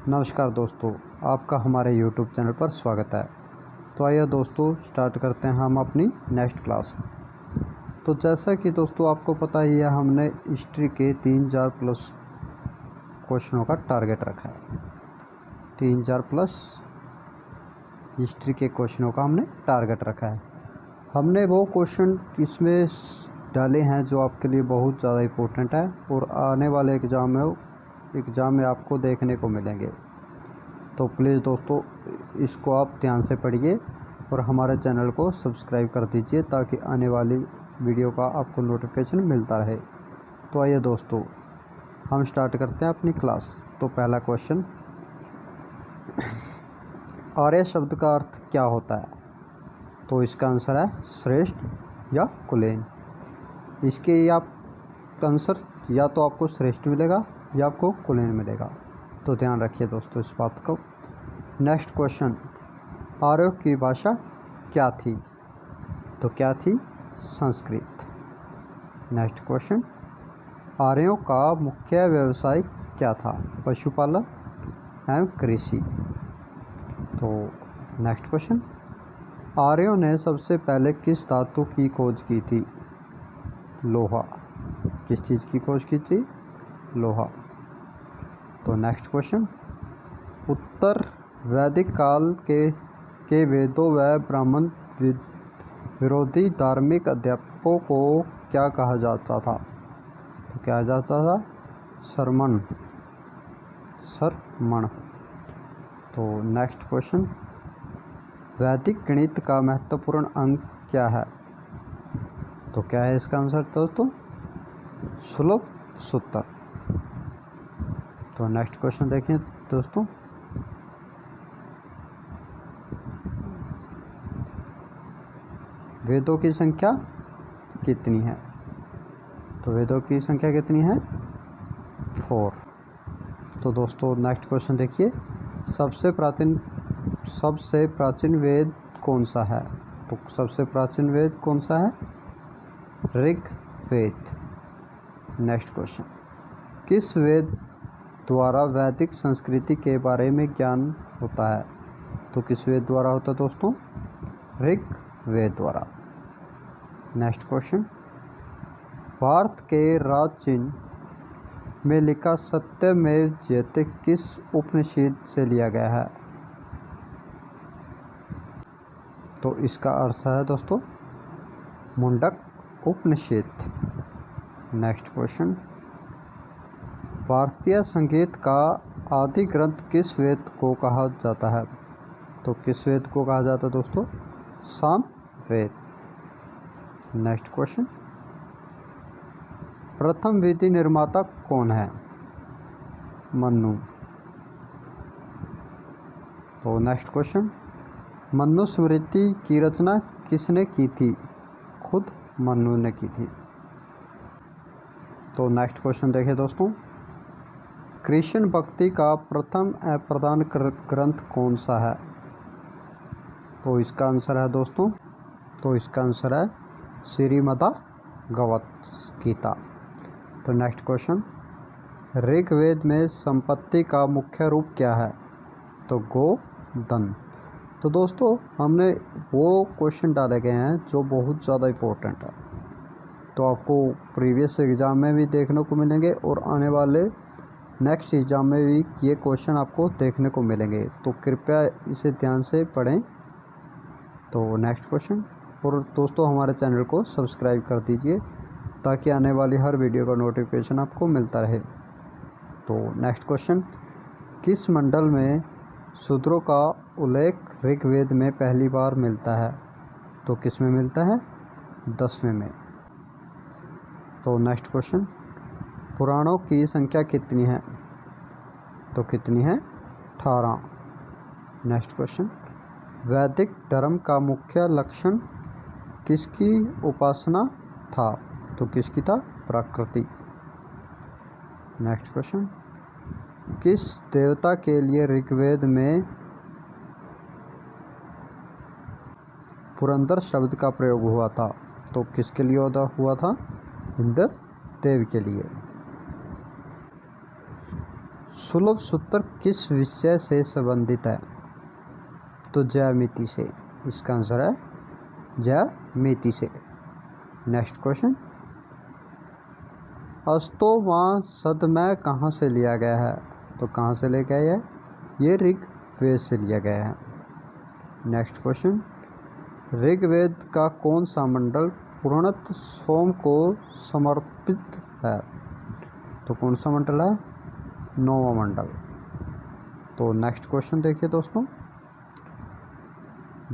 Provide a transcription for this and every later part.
नमस्कार दोस्तों, आपका हमारे YouTube चैनल पर स्वागत है। तो आइए दोस्तों स्टार्ट करते हैं हम अपनी नेक्स्ट क्लास। तो जैसा कि दोस्तों आपको पता ही है, हमने हिस्ट्री के 3000 प्लस क्वेश्चनों का टारगेट रखा है। 3000 प्लस हिस्ट्री के क्वेश्चनों का हमने टारगेट रखा है। हमने वो क्वेश्चन इसमें डाले हैं जो आपके लिए बहुत ज़्यादा इम्पोर्टेंट है और आने वाले एग्ज़ाम में आपको देखने को मिलेंगे। तो प्लीज़ दोस्तों इसको आप ध्यान से पढ़िए और हमारे चैनल को सब्सक्राइब कर दीजिए ताकि आने वाली वीडियो का आपको नोटिफिकेशन मिलता रहे। तो आइए दोस्तों हम स्टार्ट करते हैं अपनी क्लास। तो पहला क्वेश्चन, आर्य शब्द का अर्थ क्या होता है? तो इसका आंसर है श्रेष्ठ या कुलीन। इसके आप आंसर या तो आपको श्रेष्ठ मिलेगा या आपको कुलीन मिलेगा, तो ध्यान रखिए दोस्तों इस बात को। नेक्स्ट क्वेश्चन, आर्यों की भाषा क्या थी? तो क्या थी? संस्कृत। नेक्स्ट क्वेश्चन, आर्यों का मुख्य व्यवसाय क्या था? पशुपालन एवं कृषि। तो नेक्स्ट क्वेश्चन, आर्यों ने सबसे पहले किस धातु की खोज की थी? लोहा। किस चीज़ की खोज की थी? लोहा। तो नेक्स्ट क्वेश्चन, उत्तर वैदिक काल के वेदों व ब्राह्मण विरोधी धार्मिक अध्यापकों को क्या कहा जाता था? तो क्या जाता था? शर्मण। तो नेक्स्ट क्वेश्चन, वैदिक गणित का महत्वपूर्ण अंक क्या है? तो क्या है इसका आंसर दोस्तों? सुलभ सूत्र। तो नेक्स्ट क्वेश्चन देखिए दोस्तों, वेदों की संख्या कितनी है? तो वेदों की संख्या कितनी है? 4। तो दोस्तों नेक्स्ट क्वेश्चन देखिए, सबसे प्राचीन वेद कौन सा है? तो सबसे प्राचीन वेद कौन सा है? ऋग्वेद। नेक्स्ट क्वेश्चन, किस वेद द्वारा वैदिक संस्कृति के बारे में ज्ञान होता है? तो किस वेद द्वारा होता है दोस्तों? ऋग्वेद द्वारा। नेक्स्ट क्वेश्चन, भारत के राज चिन्ह में लिखा सत्यमेव जयते किस उपनिषद से लिया गया है? तो इसका अर्थ है दोस्तों मुंडक उपनिषद। नेक्स्ट क्वेश्चन, भारतीय संगीत का आदि ग्रंथ किस वेद को कहा जाता है? तो किस वेद को कहा जाता है दोस्तों? सामवेद। नेक्स्ट क्वेश्चन, प्रथम विधि निर्माता कौन है? मनु। तो नेक्स्ट क्वेश्चन, मनुस्मृति की रचना किसने की थी? खुद मनु ने की थी। तो नेक्स्ट क्वेश्चन देखिए दोस्तों, कृष्ण भक्ति का प्रथम प्रधान ग्रंथ कौन सा है? तो इसका आंसर है दोस्तों, तो इसका आंसर है श्रीमद्भगवत गीता। तो नेक्स्ट क्वेश्चन, ऋग्वेद में संपत्ति का मुख्य रूप क्या है? तो गोधन। तो दोस्तों हमने वो क्वेश्चन डाले गए हैं जो बहुत ज़्यादा इम्पोर्टेंट है, तो आपको प्रीवियस एग्ज़ाम में भी देखने को मिलेंगे और आने वाले नेक्स्ट एग्ज़ाम में भी ये क्वेश्चन आपको देखने को मिलेंगे, तो कृपया इसे ध्यान से पढ़ें। तो नेक्स्ट क्वेश्चन, और दोस्तों हमारे चैनल को सब्सक्राइब कर दीजिए ताकि आने वाली हर वीडियो का नोटिफिकेशन आपको मिलता रहे। तो नेक्स्ट क्वेश्चन, किस मंडल में शूद्रों का उल्लेख ऋग्वेद में पहली बार मिलता है? तो किस में मिलता है? 10वें में। तो नेक्स्ट क्वेश्चन, पुराणों की संख्या कितनी है? तो कितनी है? 18। नेक्स्ट क्वेश्चन, वैदिक धर्म का मुख्य लक्षण किसकी उपासना था? तो किसकी था? प्रकृति। नेक्स्ट क्वेश्चन, किस देवता के लिए ऋग्वेद में पुरंदर शब्द का प्रयोग हुआ था? तो किसके लिए हुआ था? इंद्र देव के लिए। सुलभ सूत्र किस विषय से संबंधित है? तो ज्यामिति से। इसका आंसर है ज्यामिति से। नेक्स्ट क्वेश्चन, अस्तो मां सदमय कहाँ से लिया गया है? तो कहाँ से लिया गया है? ये ऋग्वेद से लिया गया है। नेक्स्ट क्वेश्चन, ऋग्वेद का कौन सा मंडल पूर्णतः सोम को समर्पित है? तो कौन सा मंडल है? 9वां मंडल। तो नेक्स्ट क्वेश्चन देखिए दोस्तों,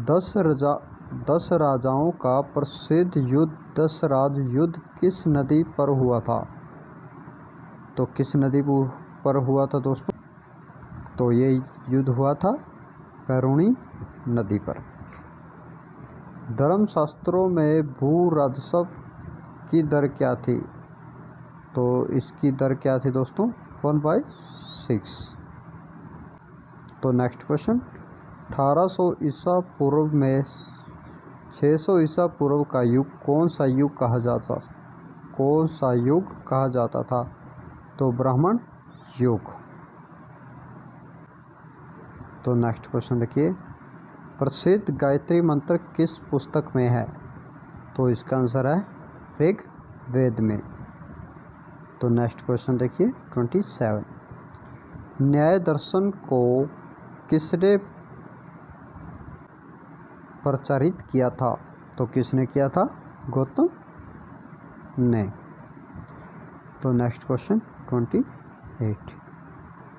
10 राजाओं का प्रसिद्ध युद्ध दशराज युद्ध किस नदी पर हुआ था? तो किस नदी पर हुआ था दोस्तों? तो ये युद्ध हुआ था पैरुणी नदी पर। धर्मशास्त्रों में भू राजस्व की दर क्या थी? तो इसकी दर क्या थी दोस्तों? 1/6। तो नेक्स्ट क्वेश्चन, 1800 ईसा पूर्व में 600 ईसा पूर्व का युग कौन सा युग कहा जाता था? तो ब्राह्मण युग। तो नेक्स्ट क्वेश्चन देखिए, प्रसिद्ध गायत्री मंत्र किस पुस्तक में है? तो इसका आंसर है ऋग्वेद में। तो नेक्स्ट क्वेश्चन देखिए 27, न्याय दर्शन को किसने प्रचारित किया था? तो किसने किया था? गौतम ने। तो नेक्स्ट क्वेश्चन 28,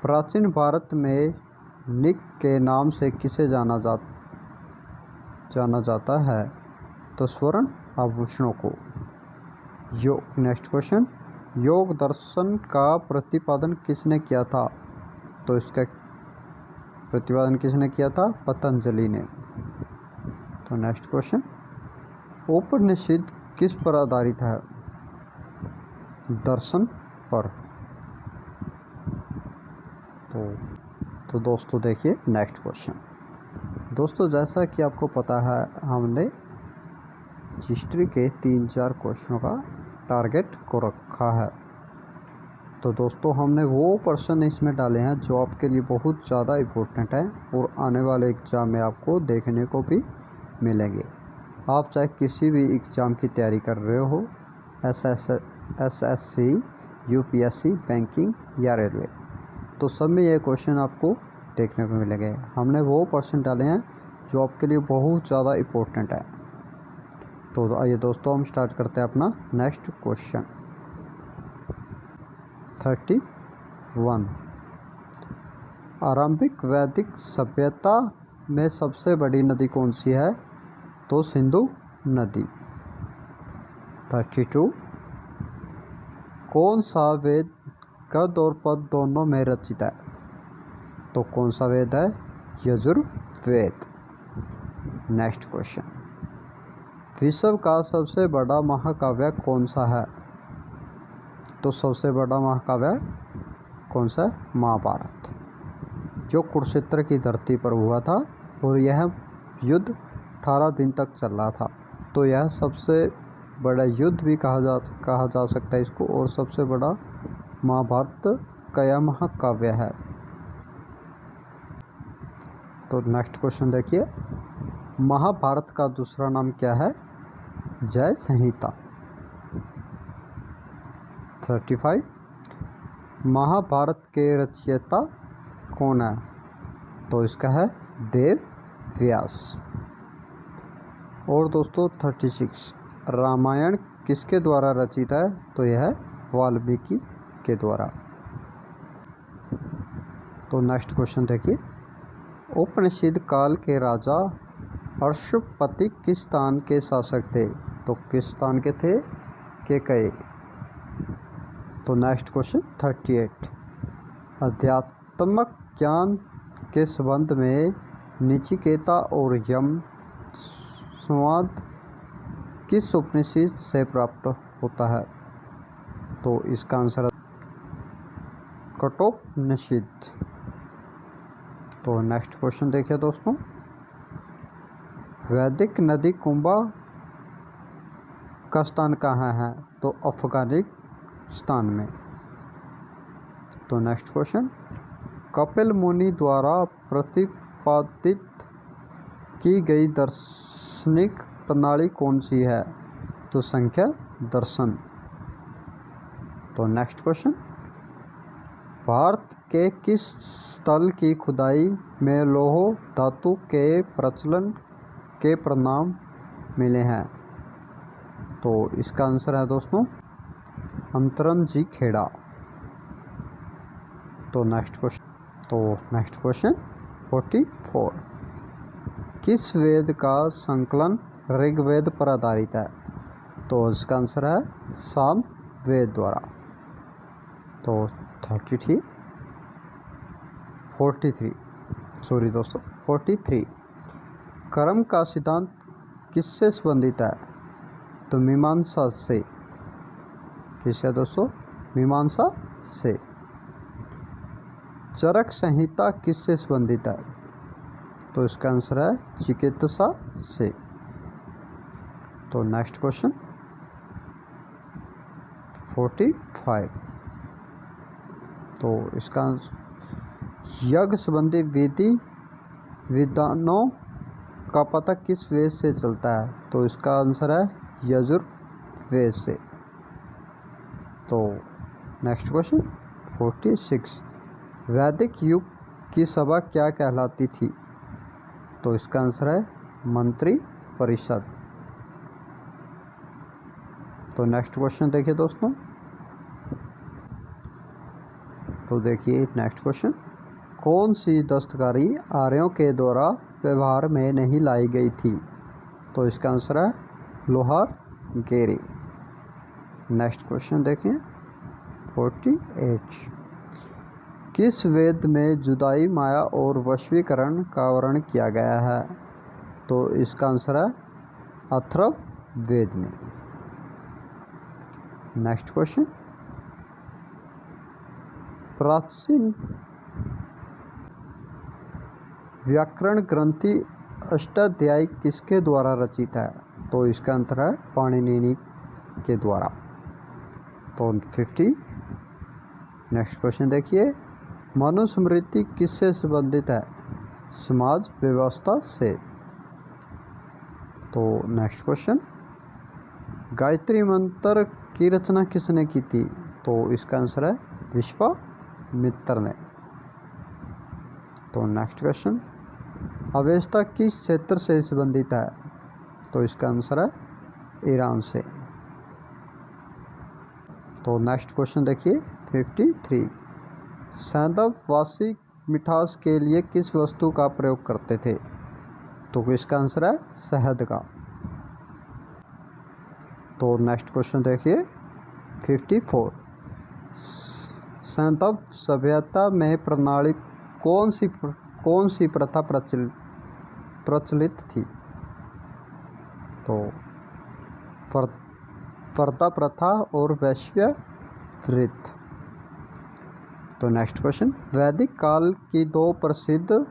प्राचीन भारत में निक के नाम से किसे जाना जाता है? तो स्वर्ण आभूषणों को। नेक्स्ट क्वेश्चन, योग दर्शन का प्रतिपादन किसने किया था? तो इसका प्रतिपादन किसने किया था? पतंजलि ने। तो नेक्स्ट क्वेश्चन, उपनिषद किस पर आधारित है? दर्शन पर। तो दोस्तों देखिए नेक्स्ट क्वेश्चन। दोस्तों जैसा कि आपको पता है, हमने हिस्ट्री के 3-4 क्वेश्चनों का टारगेट को रखा है। तो दोस्तों हमने वो प्रश्न इसमें डाले हैं जो आपके लिए बहुत ज़्यादा इम्पोर्टेंट है और आने वाले एग्ज़ाम में आपको देखने को भी मिलेंगे। आप चाहे किसी भी एग्ज़ाम की तैयारी कर रहे हो, SSC, UPSC, बैंकिंग या रेलवे, तो सब में ये क्वेश्चन आपको देखने को मिलेंगे। हमने वो क्वेश्चन डाले हैं जो आपके लिए बहुत ज़्यादा इम्पोर्टेंट है। तो आइए दोस्तों हम स्टार्ट करते हैं अपना नेक्स्ट क्वेश्चन। 31, आरंभिक वैदिक सभ्यता में सबसे बड़ी नदी कौन सी है? तो सिंधु नदी। 32, कौन सा वेद गद और पद दोनों में रचित है? तो कौन सा वेद है? यजुर्वेद। नेक्स्ट क्वेश्चन, विश्व का सबसे बड़ा महाकाव्य कौन सा है? तो सबसे बड़ा महाकाव्य कौन सा है? महाभारत, जो कुरुक्षेत्र की धरती पर हुआ था और यह युद्ध 18 दिन तक चल रहा था। तो यह सबसे बड़ा युद्ध भी कहा जा सकता है इसको, और सबसे बड़ा महाभारत का यह महाकाव्य है। तो नेक्स्ट क्वेश्चन देखिए, महाभारत का दूसरा नाम क्या है? जय संहिता। 35, महाभारत के रचयिता कौन है? तो इसका है देव व्यास। और दोस्तों 36, रामायण किसके द्वारा रचित है? तो यह है वाल्मीकि के द्वारा। तो नेक्स्ट क्वेश्चन देखिए, उपनिषद काल के राजा अश्वपति किस स्थान के शासक थे? तो किस स्थान के थे? केकय। तो नेक्स्ट क्वेश्चन 38, अध्यात्मक ज्ञान के संबंध में नचिकेता और यम संवाद किस उपनिषद से प्राप्त होता है? तो इसका आंसर है कठोपनिषद। तो नेक्स्ट क्वेश्चन देखिए दोस्तों, वैदिक नदी कुंभा का स्थान कहाँ है? तो अफगानिस्तान में। तो नेक्स्ट क्वेश्चन, कपिल मुनि द्वारा प्रतिपादित की गई दार्शनिक प्रणाली कौन सी है? तो संख्या दर्शन। तो नेक्स्ट क्वेश्चन, भारत के किस स्थल की खुदाई में लौह धातु के प्रचलन के प्रमाण मिले हैं? तो इसका आंसर है दोस्तों अंतरंजी खेड़ा। तो नेक्स्ट क्वेश्चन 44, किस वेद का संकलन ऋग्वेद पर आधारित है? तो इसका आंसर है साम वेद द्वारा। तो 43 कर्म का सिद्धांत किससे संबंधित है? तो मीमांसा से। किससे दोस्तों? मीमांसा से। चरक संहिता किससे संबंधित है? तो इसका आंसर है चिकित्सा से। तो नेक्स्ट क्वेश्चन 45, तो इसका यज्ञ संबंधी विधानों का पता किस वेद से चलता है? तो इसका आंसर है यजुर्वेद से। तो नेक्स्ट क्वेश्चन 46, वैदिक युग की सभा क्या कहलाती थी? तो इसका आंसर है मंत्री परिषद। तो नेक्स्ट क्वेश्चन देखिए दोस्तों, तो देखिए नेक्स्ट क्वेश्चन, कौन सी दस्तकारी आर्यों के द्वारा व्यवहार में नहीं लाई गई थी? तो इसका आंसर है लोहार गेरी। नेक्स्ट क्वेश्चन देखिए 48, किस वेद में जुदाई, माया और वशीकरण का वर्णन किया गया है? तो इसका आंसर है अथर्ववेद में। नेक्स्ट क्वेश्चन, प्राचीन व्याकरण ग्रंथि अष्टाध्यायी किसके द्वारा रचित है? तो इसका आंसर है पाणिनि के द्वारा। तो 50, नेक्स्ट क्वेश्चन देखिए, मनुस्मृति किससे संबंधित है? समाज व्यवस्था से। तो नेक्स्ट क्वेश्चन, गायत्री मंत्र की रचना किसने की थी? तो इसका आंसर है विश्वामित्र ने। तो नेक्स्ट क्वेश्चन, अवेस्ता किस क्षेत्र से संबंधित है? तो इसका आंसर है ईरान से। तो नेक्स्ट क्वेश्चन देखिए 53, सैंधव वासी मिठास के लिए किस वस्तु का प्रयोग करते थे? तो इसका आंसर है शहद का। तो नेक्स्ट क्वेश्चन देखिए 54, सैंधव सभ्यता में प्रणाली कौन सी प्रथा प्रचलित थी? तो पर्दा प्रथा और वैश्य वृत्त। तो नेक्स्ट क्वेश्चन, वैदिक काल की दो प्रसिद्ध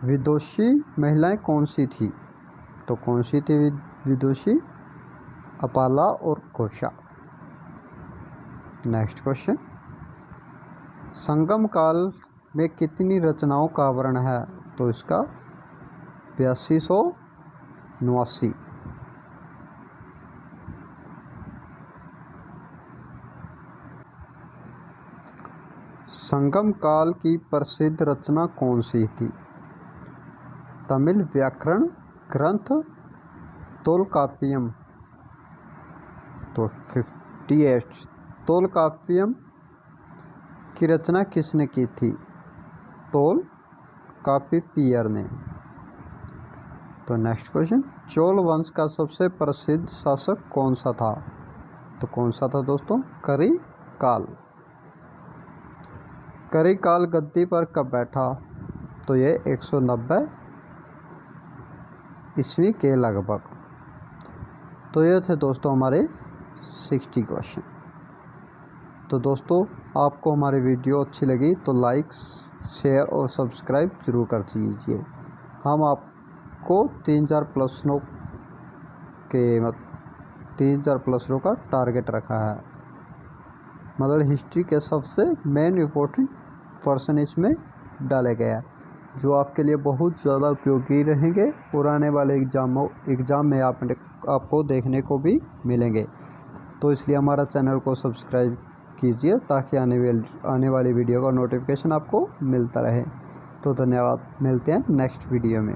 विदुषी महिलाएं कौन सी थी? तो कौन सी थी विदुषी? अपाला और कोशा। नेक्स्ट क्वेश्चन, संगम काल में कितनी रचनाओं का वर्णन है? तो इसका 8289। संगम काल की प्रसिद्ध रचना कौन सी थी? तमिल व्याकरण ग्रंथ तोलकाप्पियम। तो 58, तोलकाप्पियम की रचना किसने की थी? तोलकाप्पियर ने। तो नेक्स्ट क्वेश्चन, चोल वंश का सबसे प्रसिद्ध शासक कौन सा था? तो कौन सा था दोस्तों? करिकाल। करिकाल गद्दी पर कब बैठा? तो ये 190 ईस्वी के लगभग। तो ये थे दोस्तों हमारे 60 क्वेश्चन। तो दोस्तों आपको हमारी वीडियो अच्छी लगी तो लाइक, शेयर और सब्सक्राइब जरूर कर दीजिए। हम आपको 3000 प्रश्नों का टारगेट रखा है, मतलब हिस्ट्री के सबसे मेन इम्पोर्टेंट पर्सन इसमें डाले गए हैं, जो आपके लिए बहुत ज़्यादा उपयोगी रहेंगे और आने वाले एग्ज़ाम में आपको देखने को भी मिलेंगे। तो इसलिए हमारा चैनल को सब्सक्राइब कीजिए ताकि आने वाली वीडियो का नोटिफिकेशन आपको मिलता रहे। तो धन्यवाद, मिलते हैं नेक्स्ट वीडियो में।